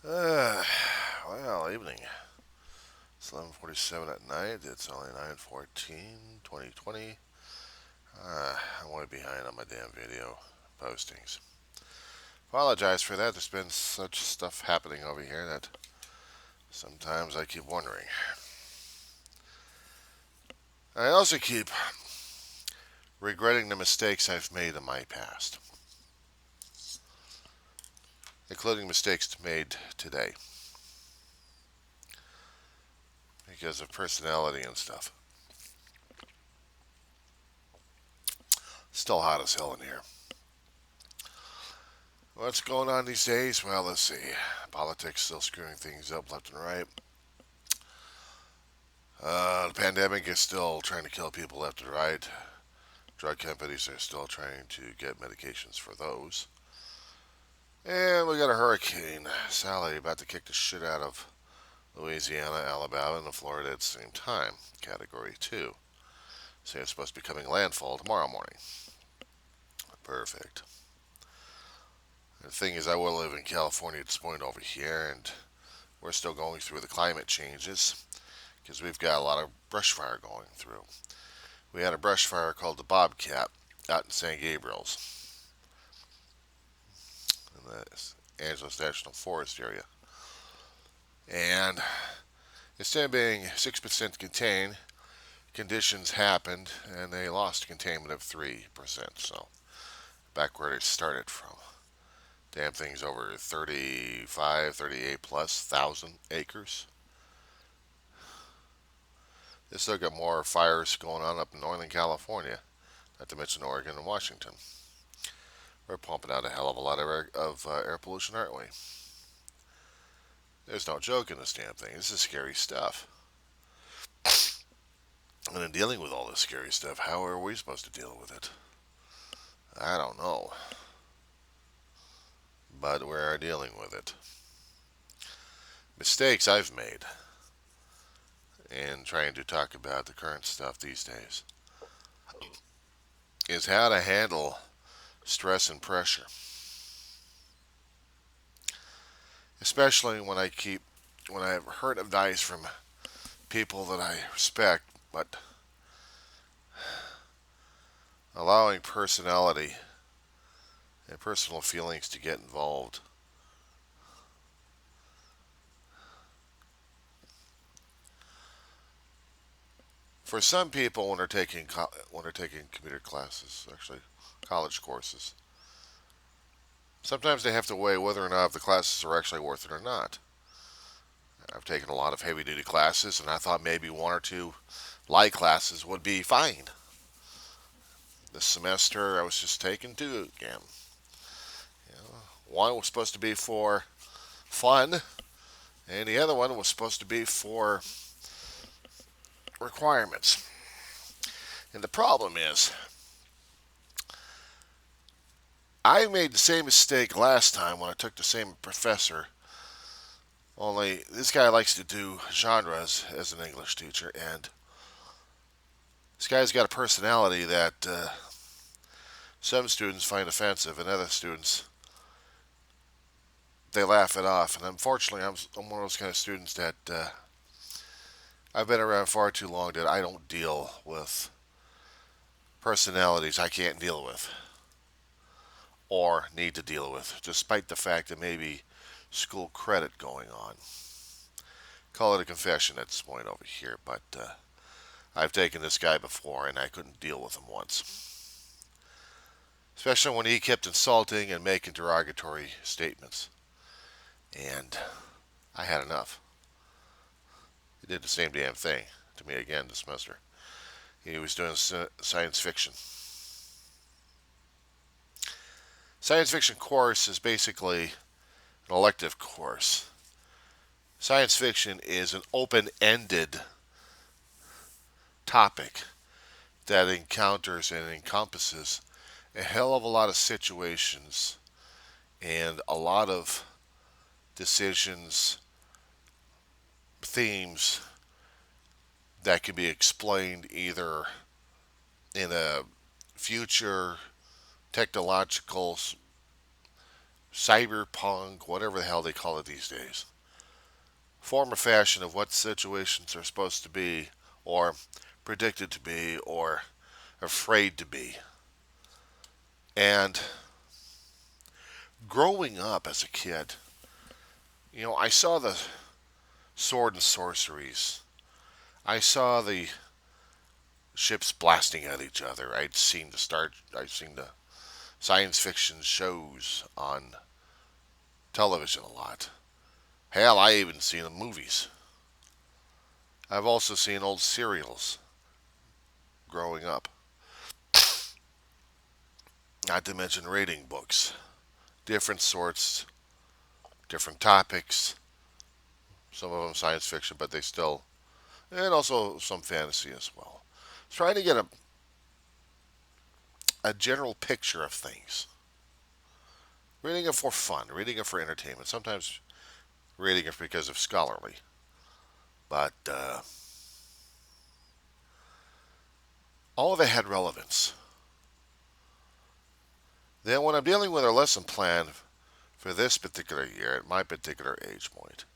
Uh, well, evening. It's 11:47 at night. It's only 9:14, 2020. I'm way behind on my damn video postings. Apologize for that. There's been such stuff happening over here that sometimes I keep wondering. I also keep regretting the mistakes I've made in my past, including mistakes made today because of personality and stuff. Still hot as hell in here. What's going on these days? Well, let's see. Politics still screwing things up left and right. The pandemic is still trying to kill people left and right. Drug companies are still trying to get medications for those. And we got a hurricane, Sally, about to kick the shit out of Louisiana, Alabama, and Florida at the same time. Category 2. So it's supposed to be coming landfall tomorrow morning. Perfect. The thing is, I will live in California at this point over here, and we're still going through the climate changes because we've got a lot of brush fire going through. We had a brush fire called the Bobcat out in San Gabriel's in the Angeles National Forest area. And instead of being 6% contained, conditions happened and they lost containment of 3%. So back where they started from. Damn thing's over 35, 38 plus thousand acres. They still got more fires going on up in Northern California, not to mention Oregon and Washington. We're pumping out a hell of a lot of air pollution, aren't we? There's no joke in this damn thing. This is scary stuff. And in dealing with all this scary stuff, how are we supposed to deal with it? I don't know. But we are dealing with it. Mistakes I've made in trying to talk about the current stuff these days is how to handle stress and pressure. Especially when I've heard advice from people that I respect, but allowing personality and personal feelings to get involved. For some people, when they're taking computer classes, actually college courses, sometimes they have to weigh whether or not the classes are actually worth it or not. I've taken a lot of heavy duty classes, and I thought maybe one or two light classes would be fine. This semester, I was just taking two again. You know, one was supposed to be for fun, and the other one was supposed to be for requirements. And the problem is, I made the same mistake last time when I took the same professor. Only this guy likes to do genres as an English teacher, and this guy's got a personality that some students find offensive, and other students they laugh it off. And unfortunately, I'm one of those kind of students that I've been around far too long that I don't deal with personalities I can't deal with or need to deal with, despite the fact that maybe school credit going on. Call it a confession at this point over here, but I've taken this guy before and I couldn't deal with him once. Especially when he kept insulting and making derogatory statements. And I had enough. He did the same damn thing to me again this semester. He was doing science fiction. Science fiction course is basically an elective course. Science fiction is an open-ended topic that encounters and encompasses a hell of a lot of situations and a lot of decisions, themes that can be explained either in a future technological cyberpunk, whatever the hell they call it these days, form or fashion of what situations are supposed to be, or predicted to be, or afraid to be. And growing up as a kid, I saw the sword and sorceries. I saw the ships blasting at each other. I'd seen the science fiction shows on television a lot. Hell, I even seen the movies. I've also seen old serials growing up. Not to mention reading books. Different sorts, different topics. Some of them science fiction, but they still, and also some fantasy as well. Trying to get a general picture of things. Reading it for fun, reading it for entertainment. Sometimes reading it because of scholarly. But all of it had relevance. Then when I'm dealing with a lesson plan for this particular year at my particular age point,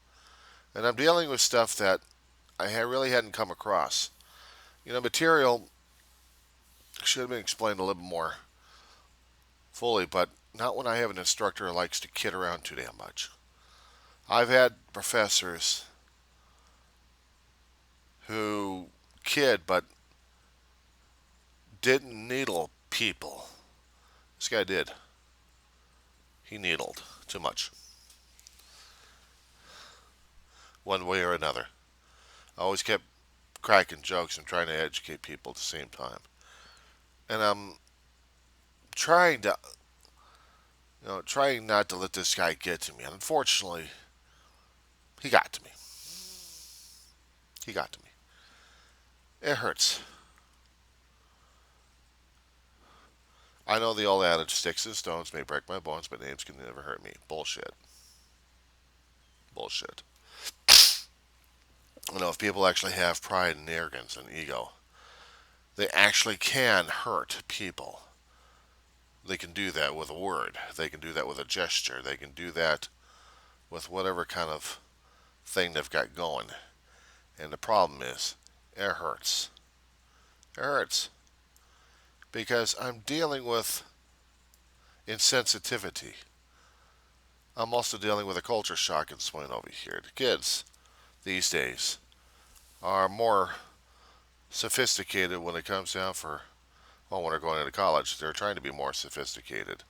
and I'm dealing with stuff that really hadn't come across. Material should have been explained a little more fully, but not when I have an instructor who likes to kid around too damn much. I've had professors who kid but didn't needle people. This guy did. He needled too much. One way or another. I always kept cracking jokes and trying to educate people at the same time. And I'm trying to, trying not to let this guy get to me. And unfortunately, he got to me. He got to me. It hurts. I know the old adage, sticks and stones may break my bones, but names can never hurt me. Bullshit. Bullshit. If people actually have pride and arrogance and ego, they actually can hurt people. They can do that with a word. They can do that with a gesture. They can do that with whatever kind of thing they've got going. And the problem is, it hurts. It hurts. Because I'm dealing with insensitivity. I'm also dealing with a culture shock and swing over here. The kids these days are more sophisticated when it comes down when they're going into college. They're trying to be more sophisticated.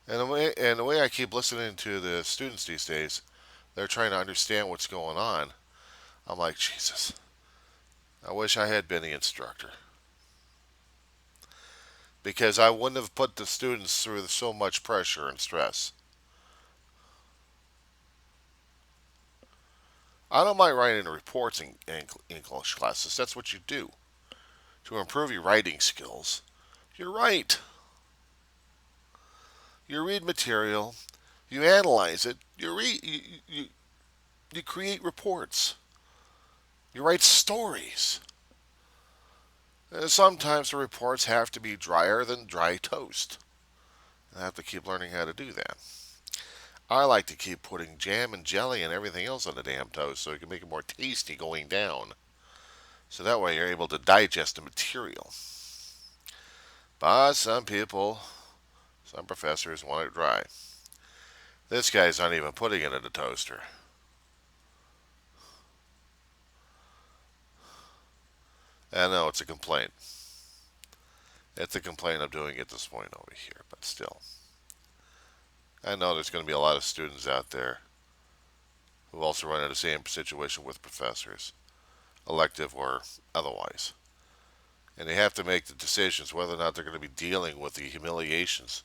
And the way I keep listening to the students these days, they're trying to understand what's going on. I'm like, Jesus, I wish I had been the instructor. Because I wouldn't have put the students through so much pressure and stress. I don't mind writing reports in English classes. That's what you do. To improve your writing skills, you write. You read material, you analyze it, you create reports, you write stories. And sometimes the reports have to be drier than dry toast. I have to keep learning how to do that. I like to keep putting jam and jelly and everything else on the damn toast so you can make it more tasty going down. So that way you're able to digest the material. But some people, some professors want it dry. This guy's not even putting it in the toaster. I know it's a complaint. It's a complaint I'm doing at this point over here, but still. I know there's going to be a lot of students out there who also run into the same situation with professors, elective or otherwise. And they have to make the decisions whether or not they're going to be dealing with the humiliations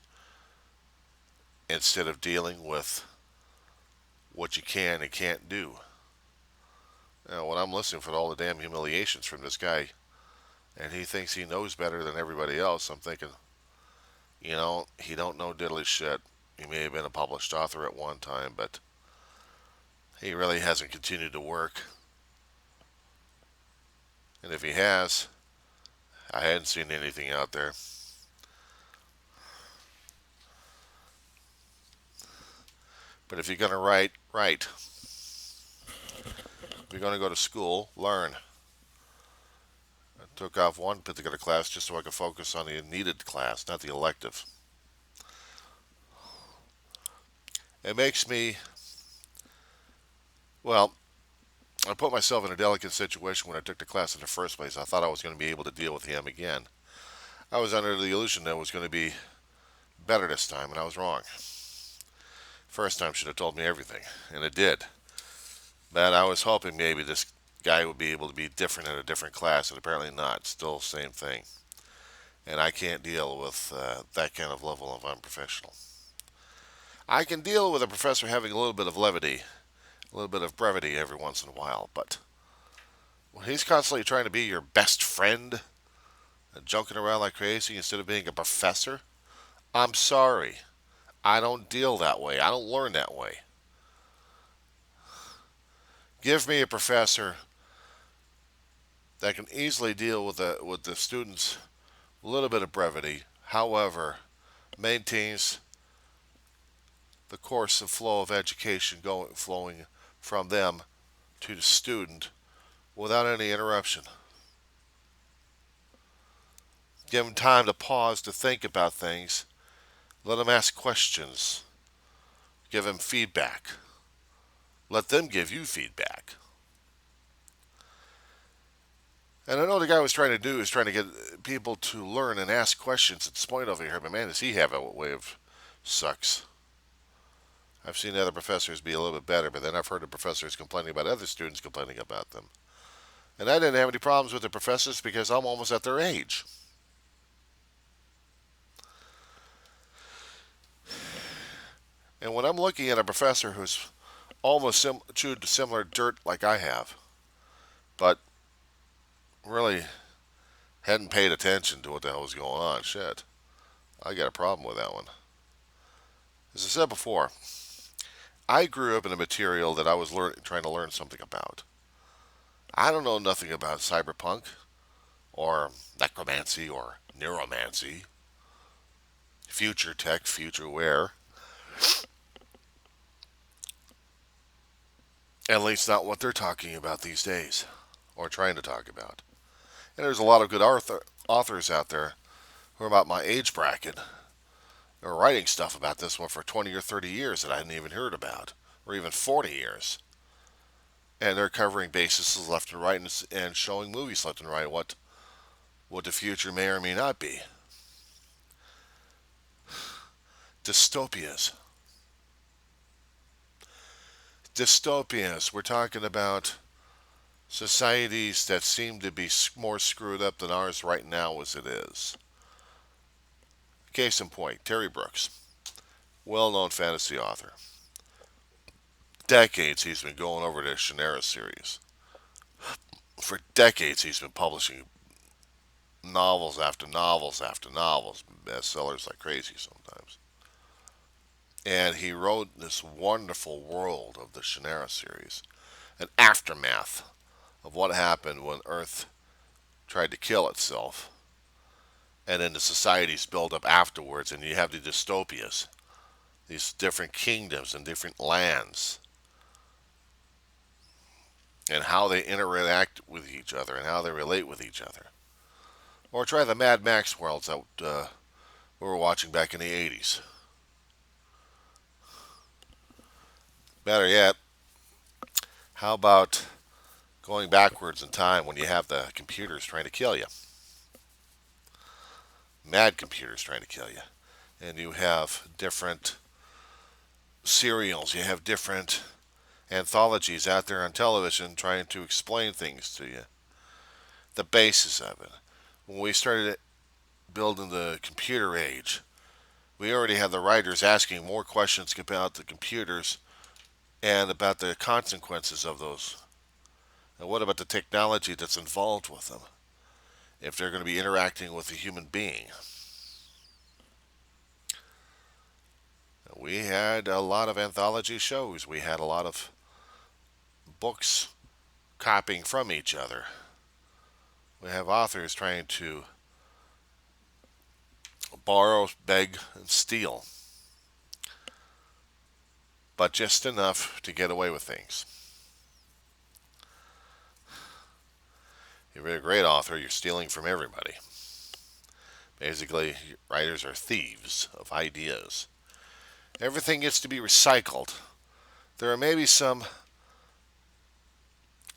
instead of dealing with what you can and can't do. When I'm listening for all the damn humiliations from this guy, and he thinks he knows better than everybody else, I'm thinking, he don't know diddly shit. He may have been a published author at one time, but he really hasn't continued to work. And if he has, I hadn't seen anything out there. But if you're going to write, write. If you're going to go to school, learn. I took off one particular class just so I could focus on the needed class, not the elective. It makes me, well, I put myself in a delicate situation when I took the class in the first place. I thought I was going to be able to deal with him again. I was under the illusion that it was going to be better this time, and I was wrong. First time should have told me everything, and it did. But I was hoping maybe this guy would be able to be different in a different class, and apparently not. Still same thing. And I can't deal with that kind of level of unprofessional. I can deal with a professor having a little bit of levity, a little bit of brevity every once in a while, but when he's constantly trying to be your best friend and joking around like crazy instead of being a professor, I'm sorry. I don't deal that way. I don't learn that way. Give me a professor that can easily deal with the students a little bit of brevity, however, maintains the course and flow of education flowing from them to the student without any interruption. Give them time to pause to think about things. Let them ask questions. Give them feedback. Let them give you feedback. And I know the guy was trying to do is trying to get people to learn and ask questions at this point over here, but man, does he have a way of sucks. I've seen other professors be a little bit better, but then I've heard of professors complaining about other students complaining about them. And I didn't have any problems with the professors because I'm almost at their age. And when I'm looking at a professor who's almost chewed similar dirt like I have, but really hadn't paid attention to what the hell was going on, shit, I got a problem with that one. As I said before, I grew up in a material that I was trying to learn something about. I don't know nothing about cyberpunk or necromancy or neuromancy, future tech, future wear. At least not what they're talking about these days or trying to talk about. And there's a lot of good authors out there who are about my age bracket who are writing stuff about this one for 20 or 30 years that I hadn't even heard about, or even 40 years. And they're covering bases left and right and showing movies left and right what the future may or may not be. Dystopias. Dystopias. We're talking about societies that seem to be more screwed up than ours right now as it is. Case in point, Terry Brooks, well-known fantasy author. Decades he's been going over the Shannara series. For decades he's been publishing novels after novels after novels, bestsellers like crazy sometimes. And he wrote this wonderful world of the Shannara series, an aftermath of what happened when Earth tried to kill itself, and then the societies build up afterwards, and you have the dystopias, these different kingdoms and different lands, and how they interact with each other and how they relate with each other. Or try the Mad Max worlds that we were watching back in the 80s. Better yet, how about going backwards in time when you have the computers trying to kill you? Mad computers trying to kill you. And you have different serials, you have different anthologies out there on television trying to explain things to you. The basis of it. When we started building the computer age, we already had the writers asking more questions about the computers and about the consequences of those. And what about the technology that's involved with them if they're going to be interacting with a human being? We had a lot of anthology shows. We had a lot of books copying from each other. We have authors trying to borrow, beg, and steal. but just enough to get away with things. If you're a great author, you're stealing from everybody. Basically, writers are thieves of ideas. Everything gets to be recycled. There are maybe some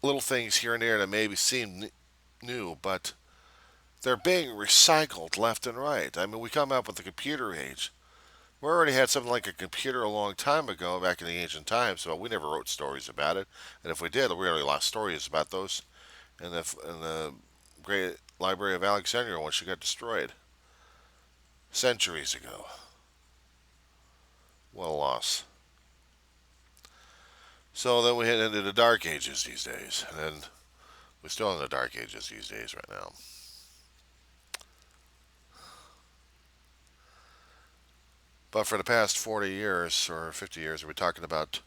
little things here and there that maybe seem new, but they're being recycled left and right. I mean, we come up with the computer age. We already had something like a computer a long time ago, back in the ancient times, but we never wrote stories about it. And if we did, we already lost stories about those in the Great Library of Alexandria when she got destroyed centuries ago. What a loss. So then we head into the Dark Ages these days, and we're still in the Dark Ages these days right now. But for the past 40 years or 50 years, we're talking about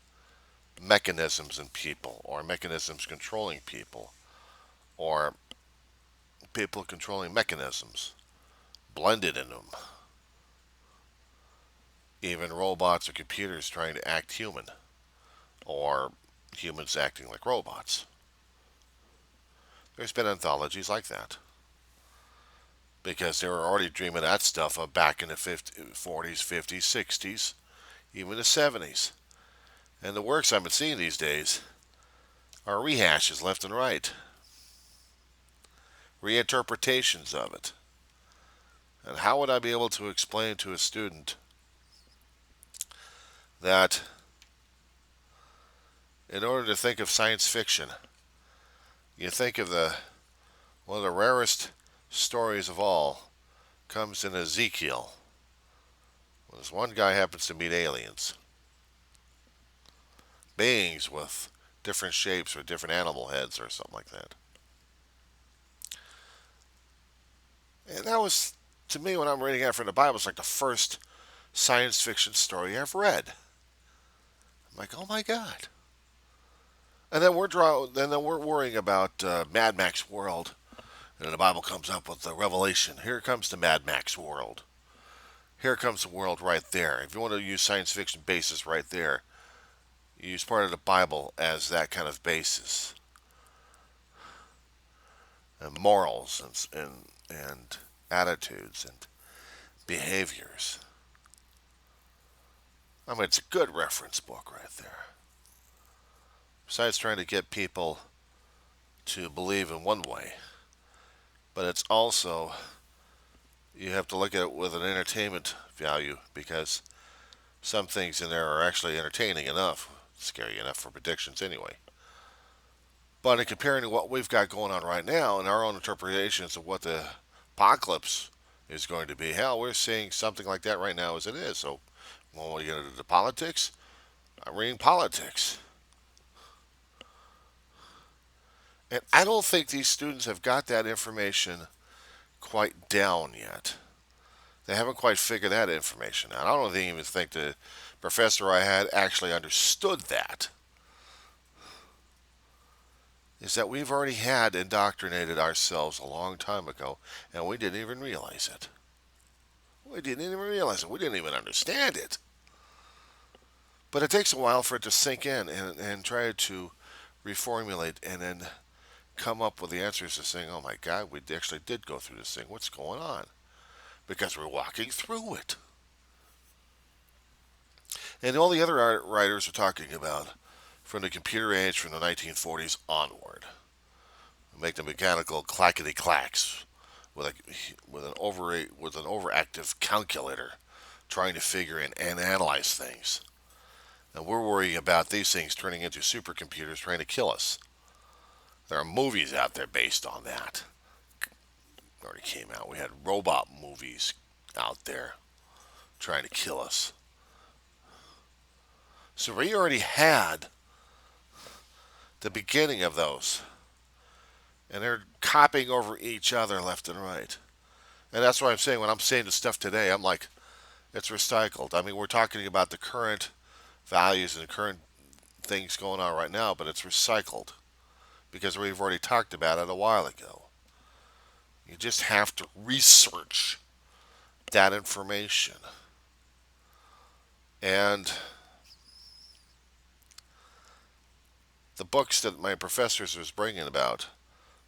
mechanisms in people, or mechanisms controlling people, or people controlling mechanisms, blended in them. Even robots or computers trying to act human, or humans acting like robots. There's been anthologies like that. Because they were already dreaming that stuff up back in the 50s, 40s, 50s, 60s, even the 70s. And the works I've been seeing these days are rehashes left and right, reinterpretations of it. And how would I be able to explain to a student that in order to think of science fiction, you think of one of the rarest stories of all comes in Ezekiel. When this one guy happens to meet aliens, beings with different shapes or different animal heads or something like that. And that was, to me, when I'm reading that from the Bible, it's like the first science fiction story I've read. I'm like, oh my God. And then we're worrying about Mad Max world, and then the Bible comes up with the revelation. Here comes the Mad Max world. Here comes the world right there. If you want to use science fiction basis right there, you use part of the Bible as that kind of basis. And morals and attitudes and behaviors. I mean, it's a good reference book right there. Besides trying to get people to believe in one way, but it's also, you have to look at it with an entertainment value, because some things in there are actually entertaining enough, scary enough for predictions anyway. But in comparing to what we've got going on right now and our own interpretations of what the apocalypse is going to be, hell, we're seeing something like that right now as it is. So when we get into the politics, I'm reading politics. And I don't think these students have got that information quite down yet. They haven't quite figured that information out. I don't even think the professor I had actually understood that. Is that we've already had indoctrinated ourselves a long time ago, and we didn't even realize it. We didn't even realize it. We didn't even understand it. But it takes a while for it to sink in and try to reformulate and then come up with the answers to saying, oh my God, we actually did go through this thing. What's going on? Because we're walking through it. And all the other writers are talking about from the computer age from the 1940s onward. Make the mechanical clackety clacks with an overactive calculator trying to figure and analyze things. And we're worrying about these things turning into supercomputers trying to kill us. There are movies out there based on that. Already came out. We had robot movies out there trying to kill us. So we already had the beginning of those. And they're copying over each other left and right. And that's why I'm saying, when I'm saying the stuff today, I'm like, it's recycled. I mean, we're talking about the current values and the current things going on right now, but it's recycled because we've already talked about it a while ago. You just have to research that information. And the books that my professors was bringing about,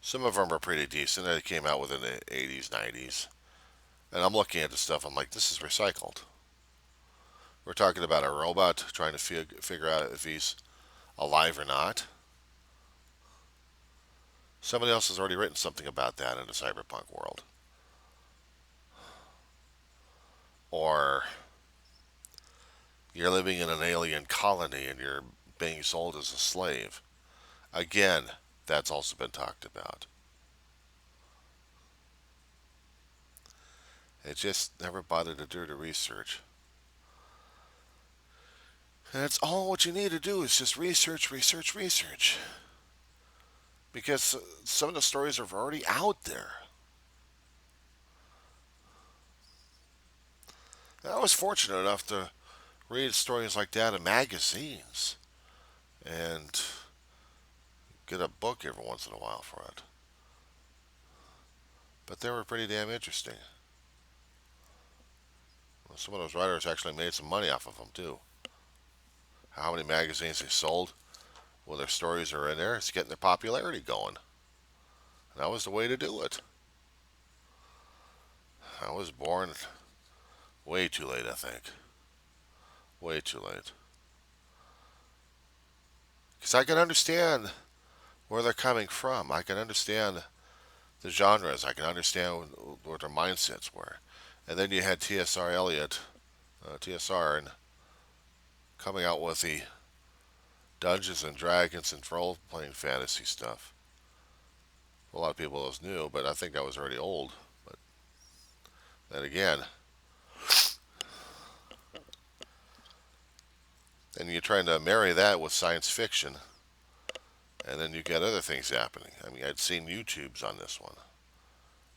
some of them are pretty decent. They came out within the 80s, 90s. And I'm looking at the stuff, I'm like, this is recycled. We're talking about a robot trying to figure out if he's alive or not. Somebody else has already written something about that in the cyberpunk world. Or you're living in an alien colony and you're being sold as a slave. Again, that's also been talked about. It just never bothered to do the research. And it's all what you need to do is just research, research, research. Because some of the stories are already out there. And I was fortunate enough to read stories like that in magazines and get a book every once in a while for it. But they were pretty damn interesting. Well, some of those writers actually made some money off of them too. How many magazines they sold? Well, their stories are in there. It's getting their popularity going. And that was the way to do it. I was born way too late, I think. Way too late. Because I can understand where they're coming from. I can understand the genres. I can understand what their mindsets were. And then you had T.S.R. Eliot, T.S.R. and coming out with the Dungeons and Dragons and role-playing fantasy stuff. A lot of people was new, but I think that was already old. But then again, and you're trying to marry that with science fiction, and then you get other things happening. I mean, I'd seen YouTubes on this one,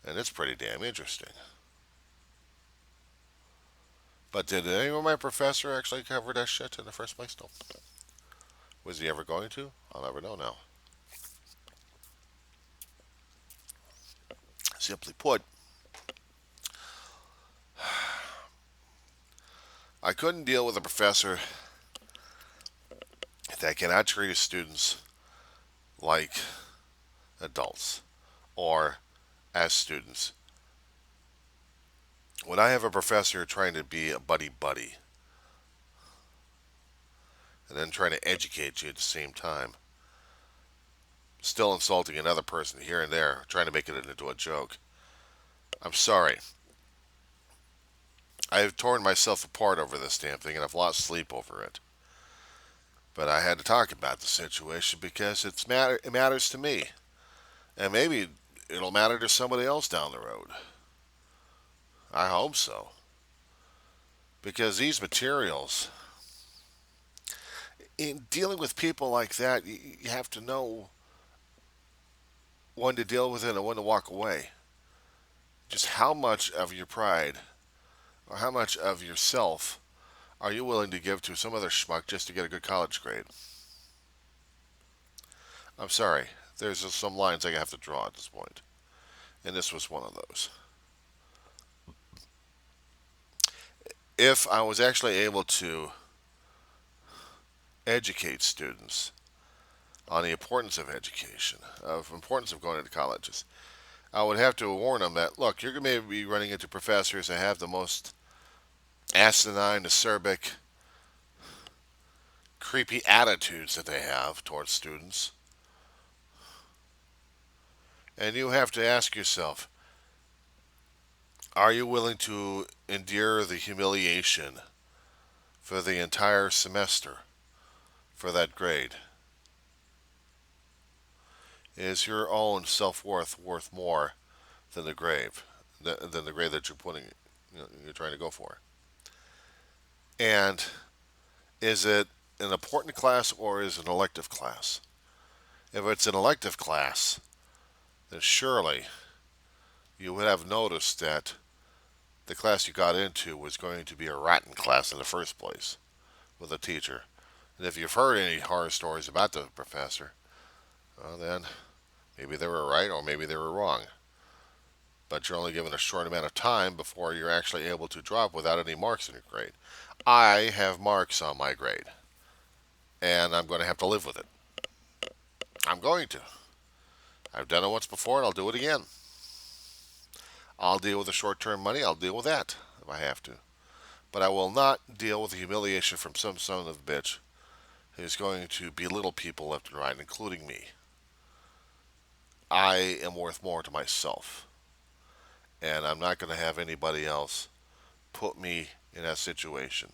and it's pretty damn interesting. But did anyone, my professor, actually cover that shit in the first place? No. Was he ever going to? I'll never know now. Simply put, I couldn't deal with a professor that cannot treat his students like adults or as students. When I have a professor trying to be a buddy buddy and then trying to educate you at the same time, still insulting another person here and there, trying to make it into a joke, I'm sorry. I have torn myself apart over this damn thing and I've lost sleep over it. But I had to talk about the situation because it matters to me. And maybe it'll matter to somebody else down the road. I hope so. Because these materials, in dealing with people like that, you have to know when to deal with it and when to walk away. Just how much of your pride or how much of yourself are you willing to give to some other schmuck just to get a good college grade? I'm sorry. There's just some lines I have to draw at this point. And this was one of those. If I was actually able to educate students on the importance of education, of importance of going to colleges, I would have to warn them that, look, you're going to be running into professors that have the most asinine, acerbic, creepy attitudes that they have towards students. And you have to ask yourself, are you willing to endure the humiliation for the entire semester for that grade? Is your own self-worth worth more than the than the grade that you're trying to go for? And is it an important class or is it an elective class? If it's an elective class, then surely you would have noticed that the class you got into was going to be a rotten class in the first place with a teacher. And if you've heard any horror stories about the professor, well, then maybe they were right or maybe they were wrong. But you're only given a short amount of time before you're actually able to drop without any marks in your grade. I have marks on my grade, and I'm going to have to live with it. I'm going to. I've done it once before and I'll do it again. I'll deal with the short term money. I'll deal with that if I have to. But I will not deal with the humiliation from some son of a bitch who's going to belittle people left and right, including me. I am worth more to myself. And I'm not going to have anybody else put me in that situation.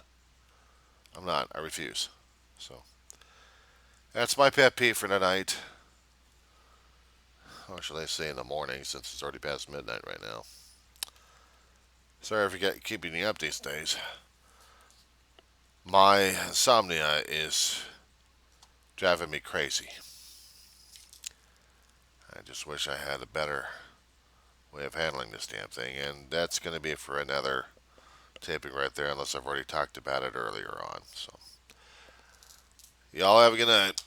I'm not. I refuse. So that's my pet peeve for tonight. Or should I say in the morning, since it's already past midnight right now. Sorry for keeping you up these days. My insomnia is driving me crazy. I just wish I had a better way of handling this damn thing, and that's going to be for another taping right there, unless I've already talked about it earlier on. So, y'all have a good night.